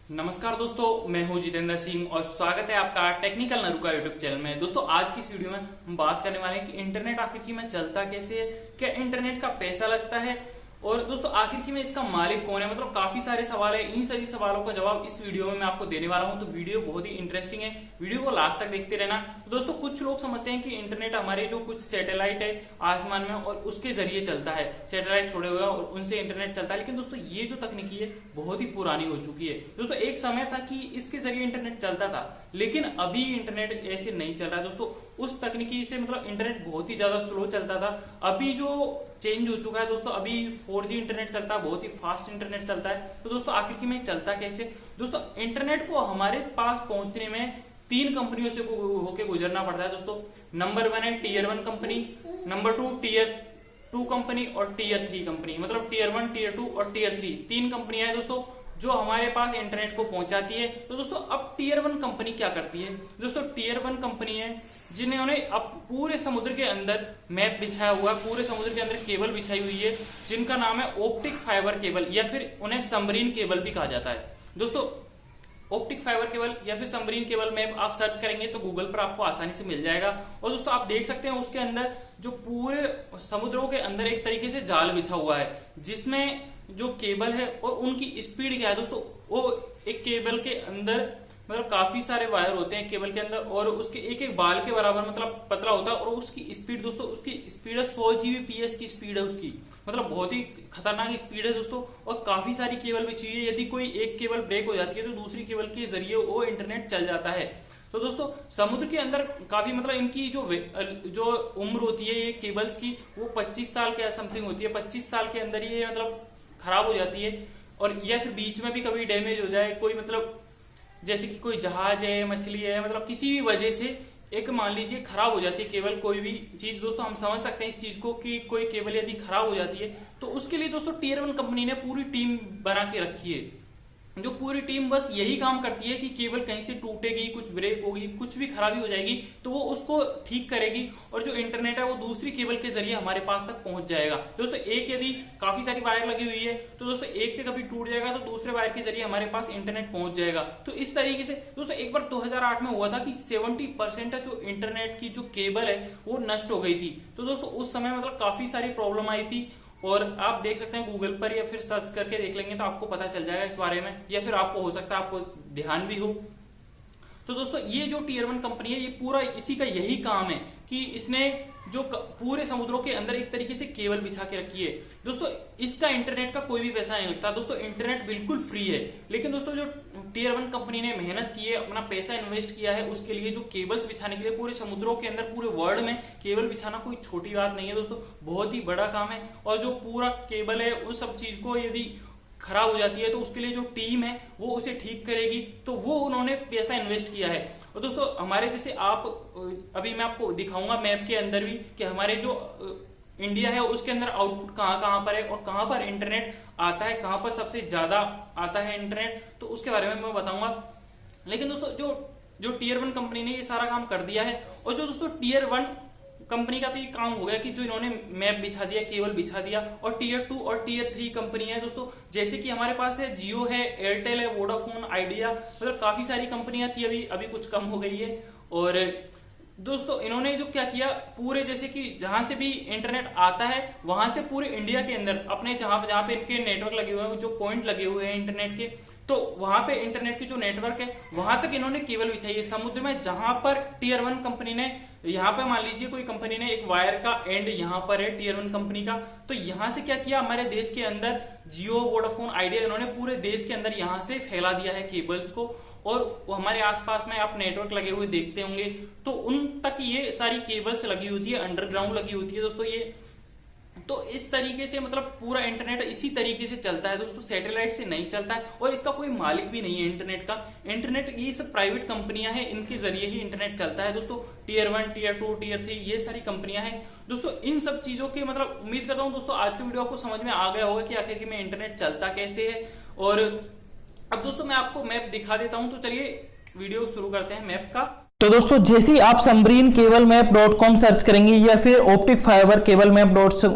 नमस्कार दोस्तों, मैं हूं जितेंद्र सिंह और स्वागत है आपका टेक्निकल नरू का यूट्यूब चैनल में। दोस्तों आज की इस वीडियो में हम बात करने वाले हैं कि इंटरनेट आखिर में चलता कैसे है, क्या इंटरनेट का पैसा लगता है और दोस्तों आखिर में इसका मालिक कौन है। मतलब काफी सारे सवाल है, इन सभी सवालों का जवाब इस वीडियो में मैं आपको देने वाला हूं। तो वीडियो बहुत ही इंटरेस्टिंग है, वीडियो को लास्ट तक देखते रहना। तो दोस्तों कुछ लोग समझते हैं कि इंटरनेट हमारे जो कुछ सैटेलाइट है आसमान में और उसके जरिए चलता है, सैटेलाइट छोड़े हुए और उनसे इंटरनेट चलता है। लेकिन दोस्तों ये जो तकनीकी है बहुत ही पुरानी हो चुकी है। दोस्तों एक समय था कि इसके जरिए इंटरनेट चलता था, लेकिन अभी इंटरनेट ऐसे नहीं चल रहा है। दोस्तों उस तकनीकी से मतलब इंटरनेट बहुत ही ज्यादा स्लो चलता था, अभी जो चेंज हो चुका है दोस्तों, अभी 4G इंटरनेट चलता है, बहुत ही फास्ट इंटरनेट चलता है। तो दोस्तों आखिर में चलता कैसे? दोस्तों इंटरनेट को हमारे पास पहुंचने में तीन कंपनियों से होके गुजरना पड़ता है। दोस्तों नंबर 1 है tier 1 company, number 2 tier 2 company और टीयर 3 कंपनी। मतलब टीयर 1, टीयर 2 और टीयर 3 तीन कंपनियां हैं दोस्तों जो हमारे पास इंटरनेट को पहुंचाती है। तो दोस्तों अब टीयर 1 कंपनी क्या करती है? दोस्तों टीयर 1 कंपनी है जिन्होंने अब पूरे समुद्र के अंदर मैप बिछाया हुआ है, पूरे समुद्र के अंदर केबल बिछाई हुई है जिनका नाम है ऑप्टिक फाइबर केबल या फिर उन्हें सबमरीन केबल भी कहा जाता है। दोस्तों ऑप्टिक फाइबर केबल या फिर सबमरीन केबल में आप सर्च करेंगे तो गूगल पर आपको आसानी से मिल जाएगा। और दोस्तों आप देख सकते हैं उसके अंदर जो पूरे समुद्रों के अंदर एक तरीके से जाल बिछा हुआ है जिसमें जो केबल है और उनकी स्पीड क्या है दोस्तों, वो एक केबल के अंदर मतलब काफी सारे वायर होते हैं केबल के अंदर और उसके एक एक बाल के बराबर मतलब पतला होता है। और उसकी स्पीड दोस्तों, उसकी स्पीड है 100 Gbps की स्पीड है उसकी, मतलब बहुत ही खतरनाक स्पीड है दोस्तों। और काफी सारी केबल बिछी हुई है, यदि कोई एक केबल ब्रेक हो जाती है तो दूसरी केबल के जरिए वो इंटरनेट चल जाता है। तो दोस्तों समुद्र के अंदर काफी मतलब इनकी जो उम्र होती है ये केबल्स की, वो 25 साल के समथिंग होती है। 25 साल के अंदर ये मतलब खराब हो जाती है और या फिर बीच में भी कभी डैमेज हो जाए, कोई मतलब जैसे कि कोई जहाज है, मछली है, मतलब किसी भी वजह से एक मान लीजिए खराब हो जाती है केबल, कोई भी चीज दोस्तों हम समझ सकते हैं इस चीज को कि कोई केबल यदि खराब हो जाती है तो उसके लिए दोस्तों टीयर 1 कंपनी ने पूरी टीम बना के रखी है। जो पूरी टीम बस यही काम करती है कि केबल कहीं से टूटेगी, कुछ ब्रेक होगी, कुछ भी खराबी हो जाएगी तो वो उसको ठीक करेगी और जो इंटरनेट है वो दूसरी केबल के जरिए हमारे पास तक पहुंच जाएगा। दोस्तों एक यदि काफी सारी वायर लगी हुई है तो दोस्तों एक से कभी टूट जाएगा तो दूसरे वायर के जरिए हमारे पास इंटरनेट पहुंच जाएगा। तो इस तरीके से दोस्तों एक बार 2008 में हुआ था कि 70% जो इंटरनेट की जो केबल है वो नष्ट हो गई थी। तो दोस्तों उस समय मतलब काफी सारी प्रॉब्लम आई थी और आप देख सकते हैं गूगल पर या फिर सर्च करके देख लेंगे तो आपको पता चल जाएगा इस बारे में, या फिर आपको हो सकता है आपको ध्यान भी हो। तो दोस्तों ये जो टीयर 1 कंपनी है ये पूरा इसी का यही काम है कि इसने जो पूरे समुद्रों के अंदर एक तरीके से केबल बिछा के रखी है। दोस्तों इसका इंटरनेट का कोई भी पैसा नहीं लगता दोस्तों, इंटरनेट बिल्कुल फ्री है। लेकिन दोस्तों जो टीयर 1 कंपनी ने मेहनत की है, अपना पैसा इन्वेस्ट किया है उसके लिए जो केबल्स बिछाने के लिए पूरे समुद्रों के अंदर पूरे वर्ल्ड में केबल बिछाना कोई छोटी बात नहीं है दोस्तों, बहुत ही बड़ा काम है। और जो पूरा केबल है उस सब चीज को यदि खराब हो जाती है तो उसके लिए जो टीम है वो उसे ठीक करेगी, तो वो उन्होंने पैसा इन्वेस्ट किया है। और दोस्तों हमारे जैसे आप अभी मैं आपको दिखाऊंगा मैप के अंदर भी कि हमारे जो इंडिया है उसके अंदर आउटपुट कहां कहां पर है और कहां पर इंटरनेट आता है, कहां पर सबसे ज्यादा आता है इंटरनेट, तो उसके बारे में मैं बताऊंगा। लेकिन दोस्तों जो टीयर 1 कंपनी ने ये सारा काम कर दिया है और जो दोस्तों टीयर 1 कंपनी का तो ये काम हो गया कि जो इन्होंने मैप बिछा दिया, केबल बिछा दिया। और टीयर 2 और टीयर 3 कंपनी है दोस्तों, जैसे कि हमारे पास है जियो है, एयरटेल है, वोडाफोन, आइडिया, मतलब काफी सारी कंपनियां थी, अभी कुछ कम हो गई है। और दोस्तों इन्होंने जो क्या किया, पूरे जैसे कि जहां से भी इंटरनेट आता है वहां से पूरे इंडिया के अंदर अपने जहां जहां पे इनके नेटवर्क लगे हुए हैं, जो पॉइंट लगे हुए हैं इंटरनेट के, तो वहां पे इंटरनेट की जो नेटवर्क है वहां तक इन्होंने केबल बिछाई है समुद्र में। जहां पर टीयर 1 कंपनी ने, यहाँ पे मान लीजिए कोई कंपनी ने एक वायर का एंड यहाँ पर है टीयर 1 कंपनी का, तो यहाँ से क्या किया, हमारे देश के अंदर जियो, वोडाफोन, आइडिया, इन्होंने पूरे देश के अंदर यहाँ से फैला दिया है केबल्स को। और हमारे आसपास में आप नेटवर्क लगे हुए देखते होंगे तो उन तक ये सारी केबल्स लगी होती है, अंडरग्राउंड लगी होती है दोस्तों ये। तो इस तरीके से मतलब पूरा इंटरनेट इसी तरीके से चलता है दोस्तों, सैटेलाइट से नहीं चलता है और इसका कोई मालिक भी नहीं है इंटरनेट का। इंटरनेट ये सब प्राइवेट कंपनियां हैं, इनके जरिए ही इंटरनेट चलता है दोस्तों। टीयर 1, टीयर 2, टीयर 3 ये सारी कंपनियां हैं दोस्तों। इन सब चीजों के मतलब उम्मीद करता हूं दोस्तों आज की वीडियो आपको समझ में आ गया होगा कि आखिर में इंटरनेट चलता कैसे है। और अब दोस्तों मैं आपको मैप दिखा देता हूं, तो चलिए वीडियो शुरू करते हैं मैप का। तो दोस्तों जैसे ही आप submarine cable map .com search करेंगे या फिर optic fibre cable map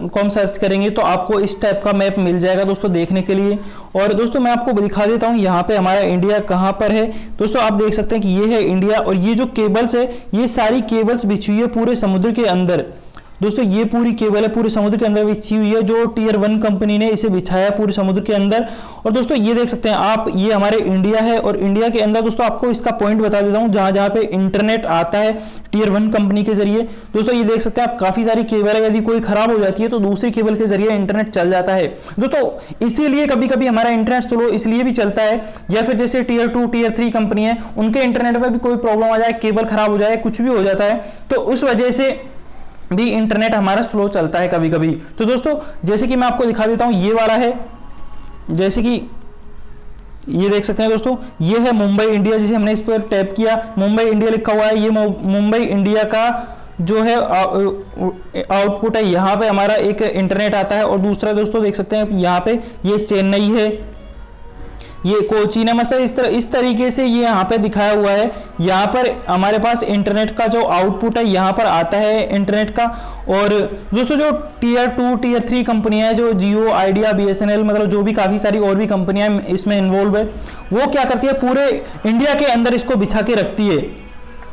.com search करेंगे तो आपको इस टाइप का मैप मिल जाएगा दोस्तों देखने के लिए। और दोस्तों मैं आपको दिखा देता हूं यहाँ पे हमारा इंडिया कहाँ पर है। दोस्तों आप देख सकते हैं कि ये है इंडिया, और ये जो केबल्स है ये सारी केबल्स बिछी हुई है पूरे समुद्र के अंदर। दोस्तों ये पूरी केबल है पूरे समुद्र के अंदर बिछी हुई है, जो टियर 1 कंपनी ने इसे बिछाया पूरे समुद्र के अंदर। और दोस्तों ये देख सकते हैं आप, ये हमारे इंडिया है, और इंडिया के अंदर दोस्तों आपको इसका पॉइंट बता देता हूं जहां जहां पे इंटरनेट आता है टियर 1 कंपनी के जरिए। दोस्तों ये देख सकते हैं आप, काफी सारी केबल है, यदि कोई खराब हो जाती है तो दूसरी केबल के जरिए इंटरनेट चल जाता है दोस्तों। इसीलिए कभी कभी हमारा इंटरनेट स्लो इसलिए भी चलता है, या फिर जैसे टियर 2 टियर 3 कंपनी है उनके इंटरनेट में भी कोई प्रॉब्लम आ जाए, केबल खराब हो जाए, कुछ भी हो जाता है, तो उस वजह से भी इंटरनेट हमारा स्लो चलता है कभी कभी। तो दोस्तों जैसे कि मैं आपको दिखा देता हूं, ये वाला है, जैसे कि ये देख सकते हैं दोस्तों, ये है मुंबई इंडिया। जैसे हमने इस पर टैप किया, मुंबई इंडिया लिखा हुआ है, ये मुंबई इंडिया का जो है आउटपुट है, यहाँ पे हमारा एक इंटरनेट आता है। और दूसरा दोस्तों देख सकते हैं यहाँ पे ये चेन्नई है, ये कोचीन है, मतलब इस तरीके से ये यहाँ पे दिखाया हुआ है। यहाँ पर हमारे पास इंटरनेट का जो आउटपुट है यहाँ पर आता है इंटरनेट का। और दोस्तों जो टियर 2 टियर 3 कंपनियां हैं, जो जियो, आइडिया, BSNL, मतलब जो भी काफी सारी और भी कंपनियां इसमें इन्वॉल्व है, वो क्या करती है पूरे इंडिया के अंदर इसको बिछा के रखती है।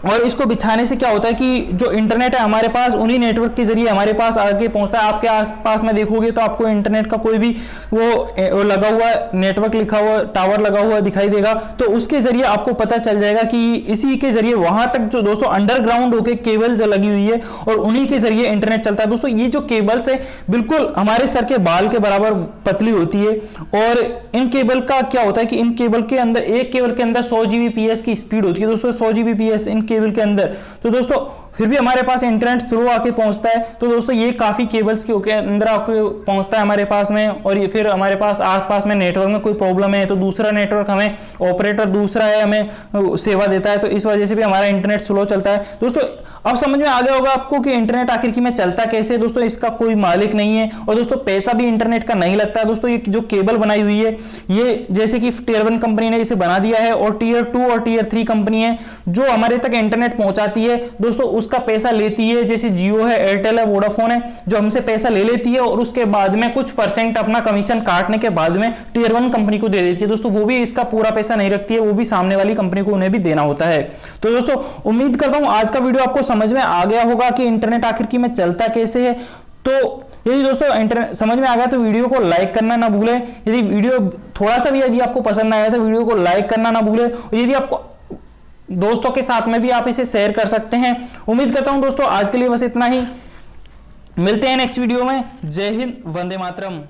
और इसको बिछाने से क्या होता है कि जो इंटरनेट है हमारे पास उन्हीं नेटवर्क के जरिए हमारे पास आगे पहुंचता है। आपके आसपास में देखोगे तो आपको इंटरनेट का कोई भी वो लगा हुआ नेटवर्क लिखा हुआ टावर लगा हुआ दिखाई देगा, तो उसके जरिए आपको पता चल जाएगा कि इसी के जरिए वहां तक जो दोस्तों अंडरग्राउंड होके केबल जो लगी हुई है और उन्हीं के जरिए इंटरनेट चलता है। दोस्तों ये जो केबल्स है बिल्कुल हमारे सर के बाल के बराबर पतली होती है, और इन केबल का क्या होता है कि इन केबल के अंदर, एक केबल के अंदर 100 Gbps की स्पीड होती है दोस्तों, 100 Gbps इन केबल के अंदर। तो दोस्तों फिर भी हमारे पास इंटरनेट स्लो आके पहुंचता है। तो दोस्तों ये काफी केबल्स के अंदर आके पहुंचता है हमारे पास में, और ये फिर हमारे पास आसपास में नेटवर्क में कोई प्रॉब्लम है तो दूसरा नेटवर्क हमें, ऑपरेटर दूसरा है, हमें सेवा देता है, तो इस वजह से भी हमारा इंटरनेट स्लो चलता है। दोस्तों अब समझ में आ गया होगा आपको कि इंटरनेट आखिर की में चलता कैसे। दोस्तों इसका कोई मालिक नहीं है, और दोस्तों पैसा भी इंटरनेट का नहीं लगता है। दोस्तों ये जो केबल बनाई हुई है, ये जैसे कि टियर 1 कंपनी ने इसे बना दिया है, और टियर 2 और टियर 3 कंपनी है जो हमारे तक इंटरनेट पहुंचाती है दोस्तों, उसका पैसा लेती है। जैसे जियो है, एयरटेल है, वोडाफोन है, जो हमसे पैसा ले लेती है और उसके बाद में कुछ % अपना कमीशन काटने के बाद में टियर 1 कंपनी को दे देती है। दोस्तों वो भी इसका पूरा पैसा नहीं रखती है, वो भी सामने वाली कंपनी को उन्हें भी देना होता है। तो दोस्तों उम्मीद करता हूं आज का वीडियो आपको समझ में आ गया होगा कि इंटरनेट आखिर की में चलता कैसे है। तो यदि दोस्तों इंटरनेट समझ में आ गया तो वीडियो को लाइक करना ना भूलें। यदि वीडियो थोड़ा सा भी यदि आपको पसंद आया तो वीडियो को लाइक करना ना भूलें, और यदि आपको दोस्तों के साथ में भी आप इसे शेयर कर सकते हैं। उम्मीद करता हूं दोस्तों आज के लिए बस इतना ही, मिलते हैं नेक्स्ट वीडियो में। जय हिंद, वंदे मातरम।